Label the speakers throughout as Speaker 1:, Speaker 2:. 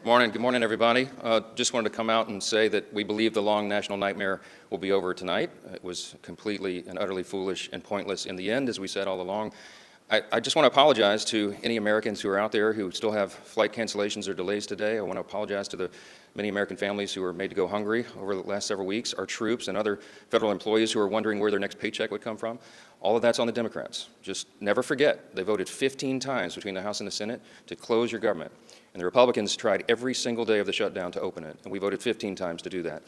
Speaker 1: Morning. Good morning, everybody. Just wanted to come out and say that we believe the long national nightmare will be over tonight. It was completely and utterly foolish and pointless in the end, as we said all along. I just want to apologize to any Americans who are out there who still have flight cancellations or delays today. I want to apologize to the many American families who were made to go hungry over the last several weeks, our troops and other federal employees who are wondering where their next paycheck would come from. All of that's on the Democrats. Just never forget, they voted 15 times between the House and the Senate to close your government. And the Republicans tried every single day of the shutdown to open it, and we voted 15 times to do that.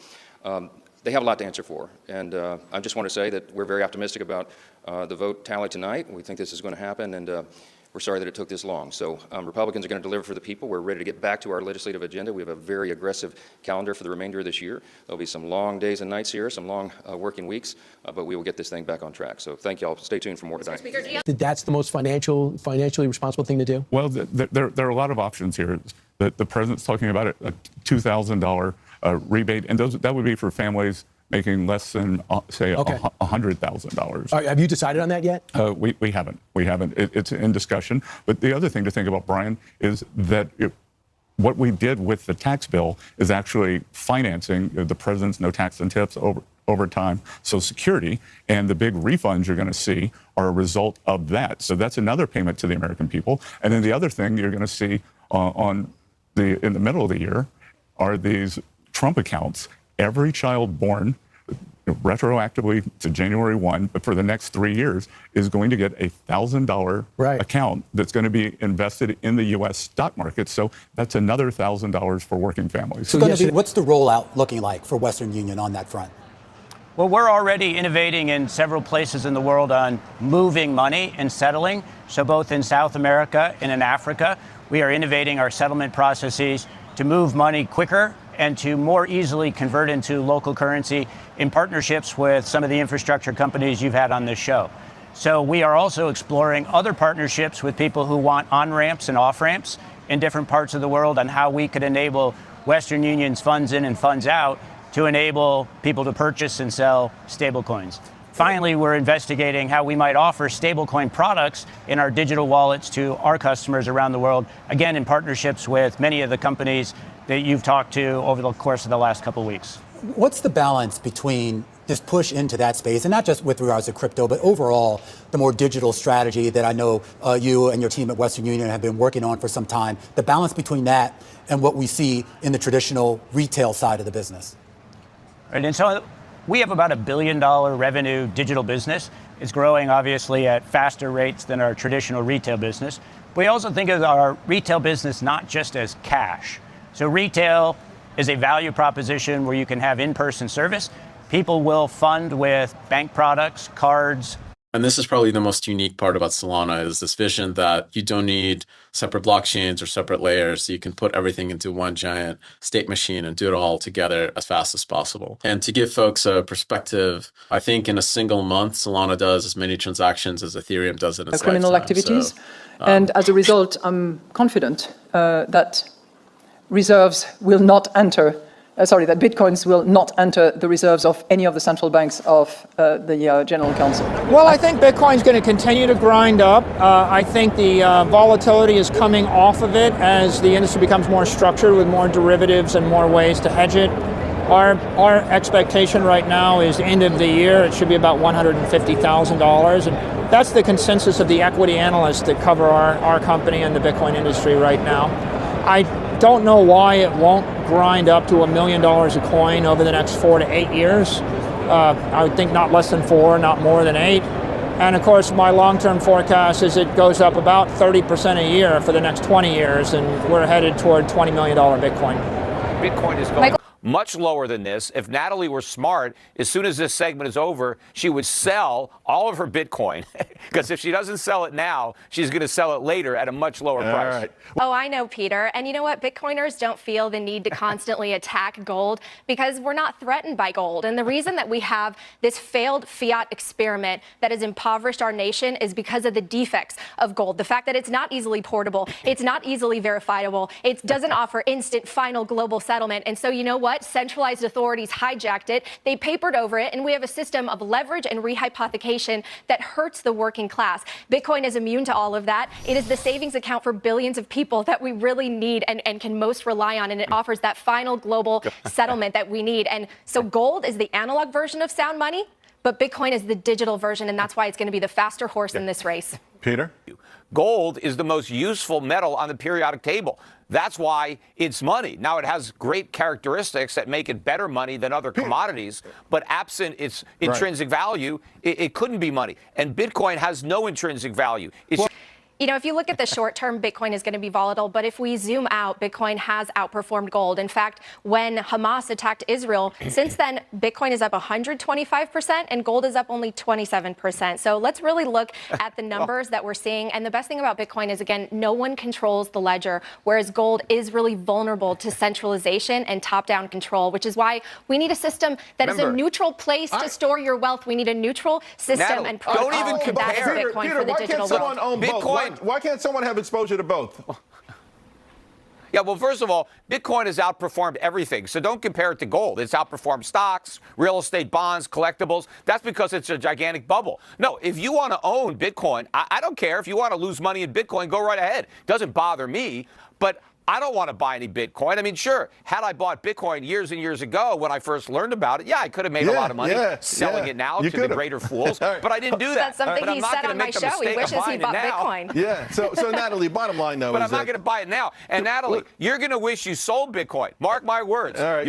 Speaker 1: They have a lot to answer for, and I just want to say that we're very optimistic about the vote tally tonight. We think this is going to happen, and we're sorry that it took this long. So Republicans are going to deliver for the people. We're ready to get back to our legislative agenda. We have a very aggressive calendar for the remainder of this year. There'll be some long days and nights here, some long working weeks, but we will get this thing back on track. So thank you all. Stay tuned for more tonight.
Speaker 2: That's the most financially responsible thing to do?
Speaker 3: Well, there are a lot of options here. The president's talking about a $2,000 rebate, and that would be for families making less than, say, $100,000.
Speaker 2: Have you decided on that yet?
Speaker 3: We haven't. It's in discussion. But the other thing to think about, Brian, is that what we did with the tax bill is actually financing the president's no tax and tips over time. So Security and the big refunds you're going to see are a result of that. So that's another payment to the American people. And then the other thing you're going to see in the middle of the year are these Trump accounts. Every child born retroactively to January 1, but for the next 3 years, is going to get a $1,000 account that's going to be invested in the U.S. stock market. So that's another $1,000 for working families.
Speaker 4: So what's the rollout looking like for Western Union on that front?
Speaker 5: Well, we're already innovating in several places in the world on moving money and settling. So both in South America and in Africa, we are innovating our settlement processes to move money quicker and to more easily convert into local currency in partnerships with some of the infrastructure companies you've had on this show. So we are also exploring other partnerships with people who want on-ramps and off-ramps in different parts of the world on how we could enable Western Union's funds in and funds out to enable people to purchase and sell stablecoins. Finally, we're investigating how we might offer stablecoin products in our digital wallets to our customers around the world, again, in partnerships with many of the companies that you've talked to over the course of the last couple of weeks.
Speaker 4: What's the balance between this push into that space, and not just with regards to crypto, but overall the more digital strategy that I know you and your team at Western Union have been working on for some time, the balance between that and what we see in the traditional retail side of the business?
Speaker 5: Right, and so we have about $1 billion revenue digital business. It's growing, obviously, at faster rates than our traditional retail business. We also think of our retail business not just as cash. So retail is a value proposition where you can have in-person service. People will fund with bank products, cards.
Speaker 6: And this is probably the most unique part about Solana is this vision that you don't need separate blockchains or separate layers. You can put everything into one giant state machine and do it all together as fast as possible. And to give folks a perspective, I think in a single month, Solana does as many transactions as Ethereum does in its
Speaker 7: criminal
Speaker 6: lifetime.
Speaker 7: activities. And as a result, I'm confident that reserves will not enter, that bitcoins will not enter the reserves of any of the central banks of the General Council.
Speaker 8: Well, I think Bitcoin's going to continue to grind up. I think the volatility is coming off of it as the industry becomes more structured with more derivatives and more ways to hedge it. Our expectation right now is end of the year, it should be about $150,000. And that's the consensus of the equity analysts that cover our company and the Bitcoin industry right now. I don't know why it won't grind up to $1 million a coin over the next 4 to 8 years. I would think not less than 4, not more than 8. And of course, my long-term forecast is it goes up about 30% a year for the next 20 years, and we're headed toward $20 million Bitcoin.
Speaker 9: Bitcoin is going much lower than this. If Natalie were smart, as soon as this segment is over, she would sell all of her Bitcoin. Because if she doesn't sell it now, she's going to sell it later at a much lower price.
Speaker 10: Right. Oh, I know, Peter. And you know what? Bitcoiners don't feel the need to constantly attack gold because we're not threatened by gold. And the reason that we have this failed fiat experiment that has impoverished our nation is because of the defects of gold. The fact that it's not easily portable, it's not easily verifiable, it doesn't offer instant final global settlement. And so you know what? But centralized authorities hijacked it. They papered over it, and we have a system of leverage and rehypothecation that hurts the working class. Bitcoin is immune to all of that. It is the savings account for billions of people that we really need and can most rely on, and it offers that final global settlement that we need. And so gold is the analog version of sound money, but Bitcoin is the digital version, and that's why it's going to be the faster horse in this race.
Speaker 11: Peter?
Speaker 9: Gold is the most useful metal on the periodic table. That's why it's money. Now, it has great characteristics that make it better money than other commodities, but absent its intrinsic value, it couldn't be money. And Bitcoin has no intrinsic value.
Speaker 10: You know, if you look at the short term, Bitcoin is going to be volatile. But if we zoom out, Bitcoin has outperformed gold. In fact, when Hamas attacked Israel, since then, Bitcoin is up 125% and gold is up only 27%. So let's really look at the numbers that we're seeing. And the best thing about Bitcoin is, again, no one controls the ledger, whereas gold is really vulnerable to centralization and top down control, which is why we need a system that is a neutral place to store your wealth. We need a neutral system
Speaker 9: Natalie,
Speaker 10: and protocol.
Speaker 9: don't even compare.
Speaker 10: That is Bitcoin
Speaker 11: Peter,
Speaker 10: for the
Speaker 11: why
Speaker 10: digital
Speaker 11: can't someone
Speaker 10: world.
Speaker 11: own both? Why can't someone have exposure to both?
Speaker 9: Yeah, well, first of all, Bitcoin has outperformed everything. So don't compare it to gold. It's outperformed stocks, real estate, bonds, collectibles. That's because it's a gigantic bubble. No, if you want to own Bitcoin, I don't care. If you want to lose money in Bitcoin, go right ahead. Doesn't bother me. But I don't want to buy any Bitcoin. I mean, sure, had I bought Bitcoin years and years ago when I first learned about it, yeah, I could have made a lot of money selling it now to the greater fools. But I didn't do that.
Speaker 10: That's something
Speaker 9: but
Speaker 10: he said on my show. He wishes he bought Bitcoin.
Speaker 11: Yeah. So Natalie, bottom line though,
Speaker 9: but I'm not going to buy it now. And Natalie, you're going to wish you sold Bitcoin. Mark my words.
Speaker 11: All right.